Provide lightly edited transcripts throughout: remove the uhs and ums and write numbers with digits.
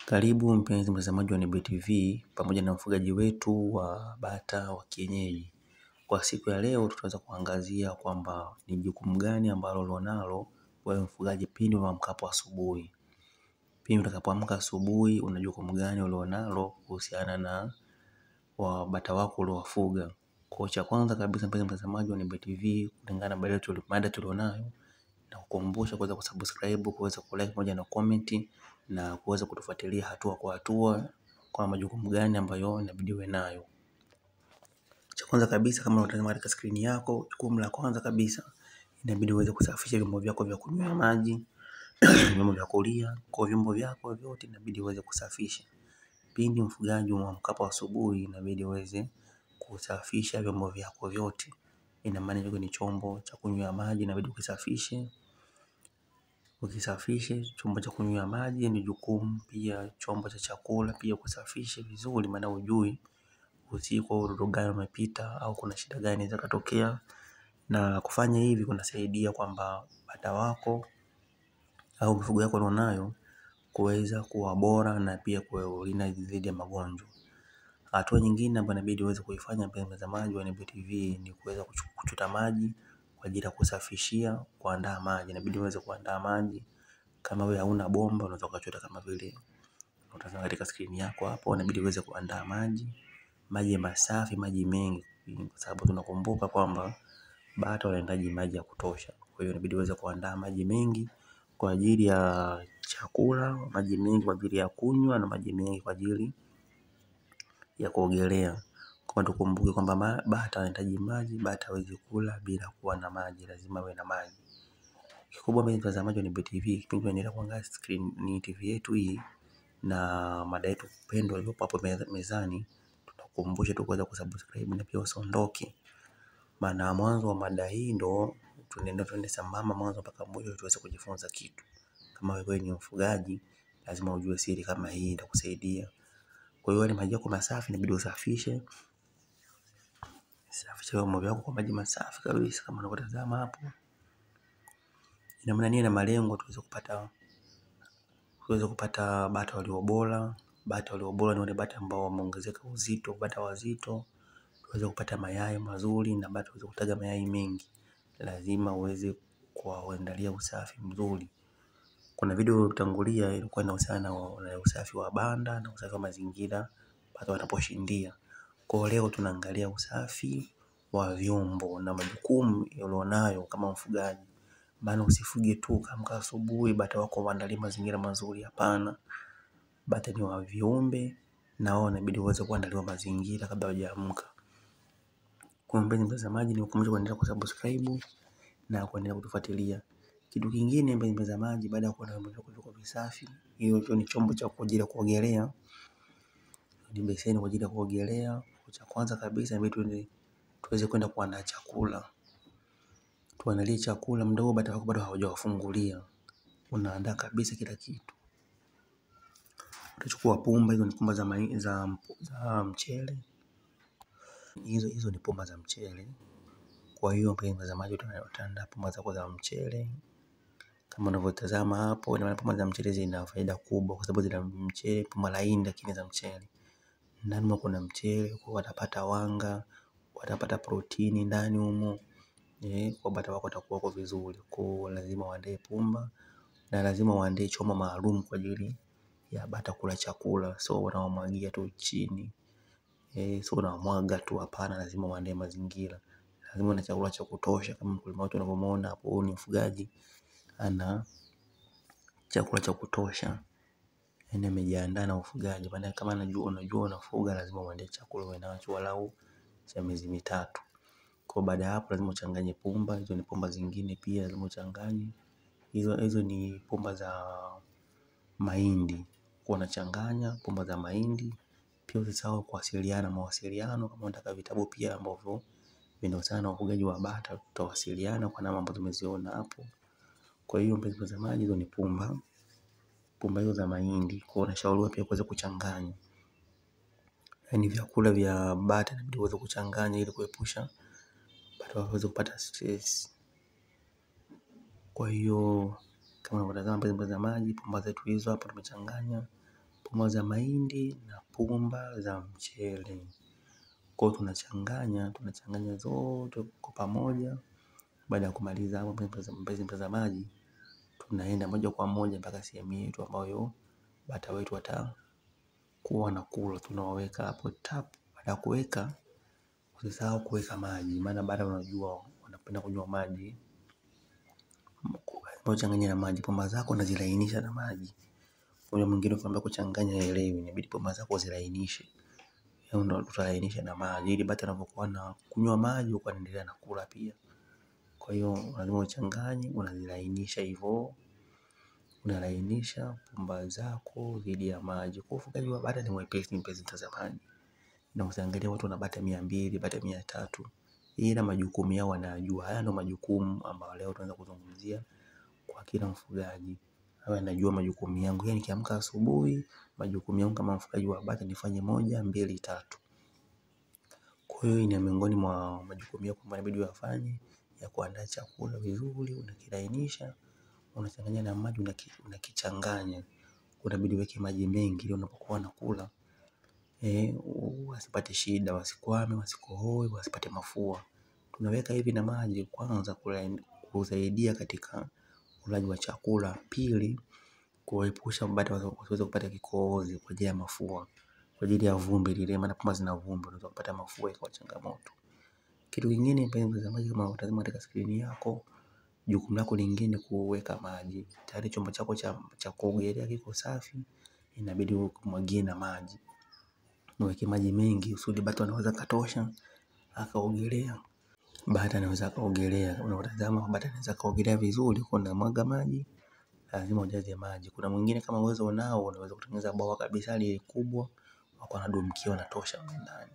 Karibu mpenzi mtazamaji wa Nebuye TV pamoja na mfugaji wetu wa bata wa kienyeji. Kwa siku ya leo tutaweza kuangazia kwamba ni jukumu gani ambalo ulionalo wewe mfugaji pindi unaamkapo asubuhi. Pindi utakapoamka asubuhi una jukumu gani ulionalo kuhusiana na bata wako uliowafuga. Kwa cha kwanza kabisa mpenzi mtazamaji wa Nebuye TV, kulingana na mada tulionayo, na kukumbusha kuweza kusubscribe, kuweza kulike pamoja na comment na kuweza kutufuatilia hatua kwa hatua kwa majukumu gani ambayo inabidi uwe nayo. Cha kwanza kabisa, kama unatazama katika screen yako, jukumu la kwanza kabisa inabidi uweze kusafisha vyombo vyako vya kunywea maji, vyombo vya kulia, kwa vyombo vyako vyote inabidi uweze kusafisha. Pindi mfugaji unaamkapo asubuhi inabidi uweze kusafisha vyombo vyako vyote. Ina maana hiyo ni chombo cha kunywea maji inabidi ukisafishe. Ukisafishe chombo cha kunywea maji ni jukumu pia chombo cha chakula pia kusafishe vizuri, maana hujui usiku wadudu gani wamepita au kuna shida gani inaweza katokea. Na kufanya hivi kunasaidia kwamba bata wako au mifugo yako ulionayo kuweza kuwa bora na pia kuwalinda dhidi ya magonjwa. Hatua nyingine ambayo inabidi uweze kuifanya mpenzi mtazamaji wa Nebuye TV ni kuweza kuchota maji kwa ajili ya kusafishia, kuandaa maji. Inabidi uweze kuandaa maji. Kama wewe hauna bomba unaweza kuchota kama vile unatazama katika screen yako hapo. Inabidi uweze kuandaa maji masafi, maji mengi, kwa sababu tunakumbuka kwamba bata wanahitaji maji ya kutosha. Kwa hiyo inabidi uweze kuandaa maji mengi kwa ajili ya chakula, maji mengi kwa ajili ya kunywa na maji mengi kwa ajili ya kuogelea. Kwa tukumbuke kwamba bata wanahitaji maji, bata hawezi kula bila kuwa na maji, lazima awe na maji. Kikubwa mpenzi mtazamaji wa Nebuye TV, kipindi tunaendelea kuangalia screen ni TV yetu hii na mada yetu pendwa iliyopo hapo mezani, tunakukumbusha tu kuweza kusubscribe na pia usiondoke. Maana mwanzo wa mada hii ndo tuende sambamba mwanzo mpaka mwisho tuweze kujifunza kitu. Kama wewe ni mfugaji lazima ujue siri kama hii itakusaidia. Kwa hiyo ni maji yako masafi inabidi usafishe. Safisha vyombo vyako kwa maji masafi kabisa kama unavyotazama hapo. Ina maana nia na malengo tuweze kupata bata walio bora. Bata walio bora ni wale bata ambao wameongezeka uzito, bata wazito. Tuweze kupata mayai mazuri na bata waweze kutaga mayai mengi. Lazima uweze kuandalia usafi mzuri. Kuna video iliyotangulia ilikuwa inahusiana na usafi wa banda na usafi wa mazingira bata wanaposhindia. Kwa leo tunaangalia usafi wa vyombo na majukumu ulionayo kama mfugaji. Maana usifuge tu ukaamka asubuhi bata wako huandalie mazingira mazuri, hapana. Bata ni wa viumbe na wao inabidi uweze kuandaliwa mazingira kabla hujaamka. Kwa mpenzi mtazamaji, nikukumbusha kuendelea kusubscribe na kuendelea kutufuatilia. Kitu kingine mpenzi mtazamaji, baada ya kuwa na vyombo vyako visafi, hiyo ni chombo cha kwa ajili ya kuogelea. Ni beseni kwa ajili ya kuogelea. Cha kwanza kabisa inabidi tuweze kwenda kuandaa chakula. Tuandalie chakula mdogo bata wako bado hawajawafungulia. Unaandaa kabisa kila kitu. Utachukua pumba, hizo ni pumba za mchele. Hizo ni pumba za mchele. Kwa hiyo mpenzi mtazamaji, utaandaa pumba zako za mchele. Kama unavyotazama hapo, ina maana pumba za mchele zina faida kubwa kwa sababu zina mchele, pumba laini lakini za mchele. Ndani kuna mchele, kwa watapata wanga, watapata protini ndani humo. Kwa bata wako watakuwa kwa vizuri. Kwa lazima uandae pumba na lazima uandae chombo maalum kwa ajili ya bata kula chakula. So unawamwagia tu chini. So unawamwaga tu, hapana, lazima uandae mazingira. Lazima una chakula cha kutosha kama mkulima wetu unavyomuona hapo. Huyu ni mfugaji ana chakula cha kutosha. Yaani amejiandaa na ufugaji. Maana kama unajua unafuga lazima uandae chakula uwe nacho walau cha miezi mitatu. Kwa baada ya hapo lazima uchanganye pumba. Hizo ni pumba zingine pia lazima uchanganye. Hizo ni pumba za mahindi. Kwa unachanganya pumba za mahindi. Pia usisahau mawasiliano kama unataka vitabu pia ambavyo vinahusiana na ufugaji wa bata, tutawasiliana kwa namba ambazo tumeziona hapo. Kwa hiyo mpenzi mtazamaji, hizo ni pumba hizo za mahindi. Kwa unashauriwa pia kuweza kuchanganya. Yaani vyakula vya bata inabidi uweze kuchanganya ili kuepusha bata waweze kupata stress. Kwa hiyo kama unavyotazama mpenzi mtazamaji, pumba zetu hizo hapo tumechanganya. pumba za mahindi na pumba za mchele. Kwa hiyo tunachanganya zote kwa pamoja. Baada ya kumaliza hapo, mpenzi mtazamaji, tunaenda moja kwa moja mpaka sehemu yetu ambayo bata wetu watakuwa wanakula. Tunawaweka hapo tap. Baada ya kuweka, usisahau kuweka maji, maana bata unajua wanapenda kunywa maji. Changanya na maji, pumba zako na zilainisha na maji. Kuna mwingine ukiambia kuchanganya haelewi, inabidi pumba zako zilainishe. Ndio tutalainisha na maji ili bata anapokuwa na kunywa maji huko anaendelea na kula pia. Kwa hiyo lazima uchanganye, unazilainisha hivyo. Unalainisha pumba zako dhidi ya maji. Kwa ufugaji wa bata ni mwepesi mpenzi mtazamaji. Na usiangalie watu wana bata 200, bata 300. Ila majukumu yao wanayajua. Haya ndio majukumu ambayo leo tunaanza kuzungumzia kwa kila mfugaji. Hawa anajua majukumu yangu. Yaani nikiamka asubuhi, majukumu yangu kama mfugaji wa bata nifanye 1, 2, 3. Kwa hiyo ni miongoni mwa majukumu yako ambayo inabidi uyafanye, ya kuandaa chakula vizuri, unakilainisha, unachanganya na maji, unakichanganya. Unabidi uweke maji mengi ili unapokuwa unakula wasipate shida, wasikwame, wasikohoe, wasipate mafua. Tunaweka hivi na maji kwanza kusaidia katika ulaji wa chakula. Pili, kuepusha bata wasiweze kupata kikohozi kwa ajili ya mafua, kwa ajili ya vumbi lile, maana pumba zina vumbi, unaweza kupata mafua ikawa changamoto. Kitu kingine mpenzi mtazamaji, kama unatazama katika skrini yako, jukumu lako lingine kuweka maji. Tayari chombo chako cha kuogelea kiko safi, inabidi umwagie na maji. Uweke maji mengi usudi bata anaweza katosha akaogelea. Bata anaweza kaogelea. Unatazama bata anaweza kaogelea vizuri, kwa unamwaga maji, lazima ujaze maji. Kuna mwingine kama uwezo unao, unaweza kutengeneza bwawa kabisa lile kubwa, wako wanadumkia wanatosha ndani.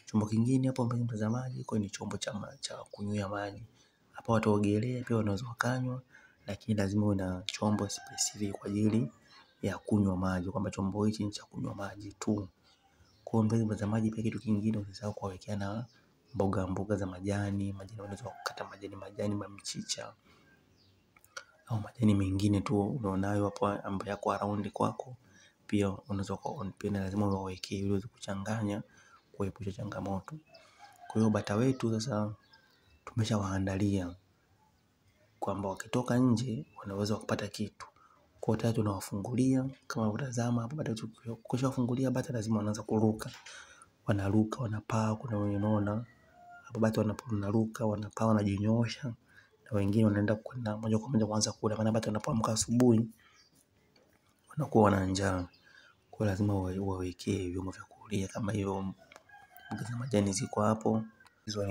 Chombo kingine hapo mpenzi mtazamaji, kwa ni chombo cha kunywea maji. Hapa wataogelea pia wanaweza wakanywa, lakini lazima uwe na chombo specific kwa ajili ya kunywa maji, kwamba chombo hichi ni cha kunywa maji tu. Kwa mpenzi mtazamaji, pia kitu kingine usisahau kuwekea na mboga za majani, unaweza kukata majani mchicha au majani mengine tu unaonayo hapo ambayo yako around kwako, pia unaweza kuona, lazima uwawekee ili uweze kuchanganya kuepusha changamoto. Kwa hiyo bata wetu sasa tumeshawaandalia kwamba wakitoka nje wanaweza kupata kitu. Kwa hiyo tunawafungulia, kama utazama hapo bata ukishawafungulia bata lazima wanaanza kuruka. Wanaruka, wanapaa, kuna wengine unaona hapo bata wanaruka, wanapaa, wanajinyoosha, na wengine wanaenda kwenda moja kwa moja kuanza kula, maana bata wanapoamka asubuhi wanakuwa wana njaa. Kwa lazima wawekee vyombo vya kulia kama hiyo. Mboga za majani ziko hapo.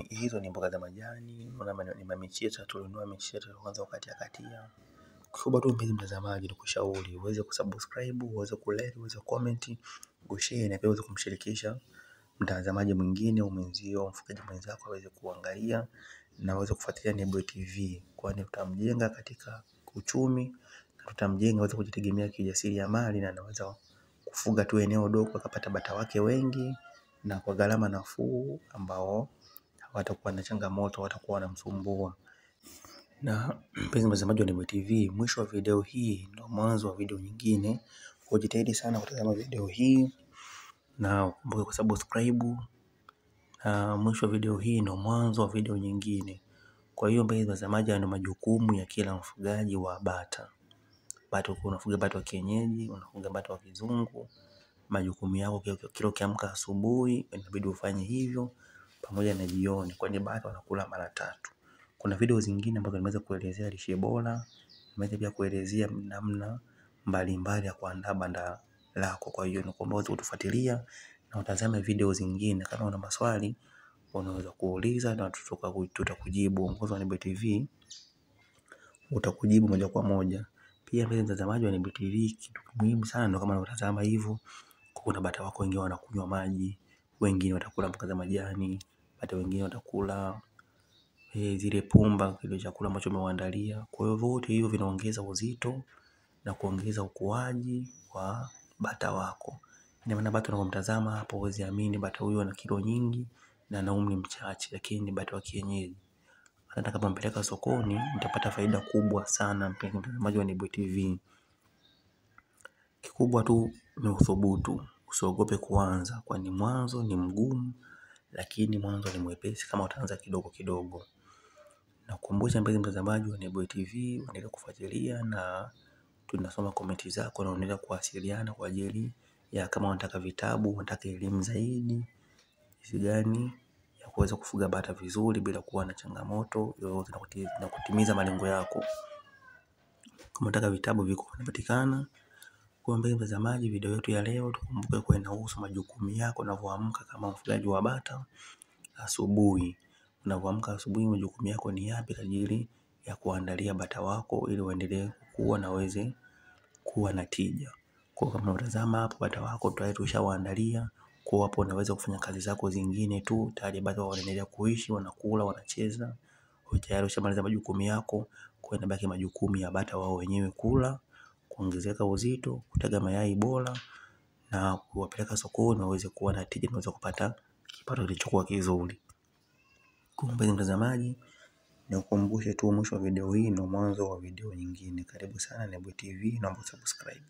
Hizo ni mboga za majani. Unaona ni mamichicha, tulinunua michicha kwanza katia. Kwa tu mpenzi mtazamaji, nikushauri uweze kusubscribe, uweze kulike, uweze comment, ushare na pia uweze kumshirikisha mtazamaji mwingine au mwenzio, mfugaji mwenzako aweze kuangalia na aweze kufuatilia Nebuye TV, kwani tutamjenga katika uchumi na tutamjenga aweze kujitegemea kijasiriamali, na anaweza kufuga tu eneo dogo akapata bata wake wengi na kwa gharama nafuu, ambao hawatakuwa na changamoto, hawatakuwa wanamsumbua. Na mpenzi mtazamaji wa Nebuye TV, mwisho wa video hii ndio mwanzo wa video nyingine. Ujitahidi sana kutazama video hii na ukumbuke kusubscribe. Na mwisho wa video hii ndio mwanzo wa video nyingine. Kwa hiyo mpenzi mtazamaji, ana majukumu ya kila mfugaji wa bata. Bata unafuga bata wa kienyeji, unafuga bata wa kizungu. Majukumu yako kila ukiamka asubuhi inabidi ufanye hivyo pamoja na jioni, kwani bata wanakula mara 3. Kuna video zingine ambazo nimeweza kuelezea lishe bora, nimeweza pia kuelezea namna mbalimbali ya kuandaa banda lako. Kwa hiyo nakuomba uweze kutufuatilia na utazame video zingine. Kama una maswali unaweza kuuliza na tutakujibu. Uongozi wa Nebuye TV utakujibu moja kwa moja. Pia mpenzi mtazamaji wa Nebuye TV, kitu muhimu sana ndio kama unatazama hivyo, kuna bata wako wengine wanakunywa maji, wengine watakula mboga za majani, bata wengine watakula zile pumba, kile chakula ambacho umewaandalia. Kwa hiyo vyote hivyo vinaongeza uzito na kuongeza ukuaji wa bata wako. Ina maana bata unapomtazama hapo huwezi amini bata huyu ana kilo nyingi na ana umri mchache, lakini ni bata wa kienyeji. Hata kama mpeleka sokoni mtapata faida kubwa sana mpenzi mtazamaji wa Nebuye TV. Kikubwa tu ni uthubutu. Usiogope kuanza, kwani mwanzo ni mgumu, lakini mwanzo ni mwepesi kama utaanza kidogo kidogo. Nakukumbusha mpenzi mtazamaji wa Nebuye TV, uendelee kufuatilia na tunasoma komenti zako na unaendelea kuwasiliana kwa ajili ya kama unataka vitabu, unataka elimu zaidi, jinsi gani ya kuweza kufuga bata vizuri bila kuwa na changamoto yoyote na kutimiza malengo yako. Kama unataka vitabu viko vinapatikana. Kwa mpenzi mtazamaji, video yetu ya leo tukumbuke kuwa inahusu majukumu yako unavyoamka kama mfugaji wa bata asubuhi. Unavyoamka asubuhi, majukumu yako ni yapi kwa ajili ya kuandalia bata wako ili waendelee kukua na waweze kuwa na tija. Kwa kama unatazama hapo, bata wako tayari tushawaandalia. Kwa hapo unaweza kufanya kazi zako zingine tu, tayari bata wanaendelea kuishi, wanakula, wanacheza. Tayari ushamaliza majukumu yako. Kwa inabaki majukumu ya bata wao wenyewe kula, kuongezeka uzito, kutaga mayai bora na kuwapeleka sokoni waweze kuwa na tija na waweze kupata kipato kilichokuwa kizuri. Kwa mpenzi mtazamaji, nikukumbushe tu mwisho wa video hii ndio mwanzo wa video nyingine. Karibu sana Nebuye TV, naomba subscribe.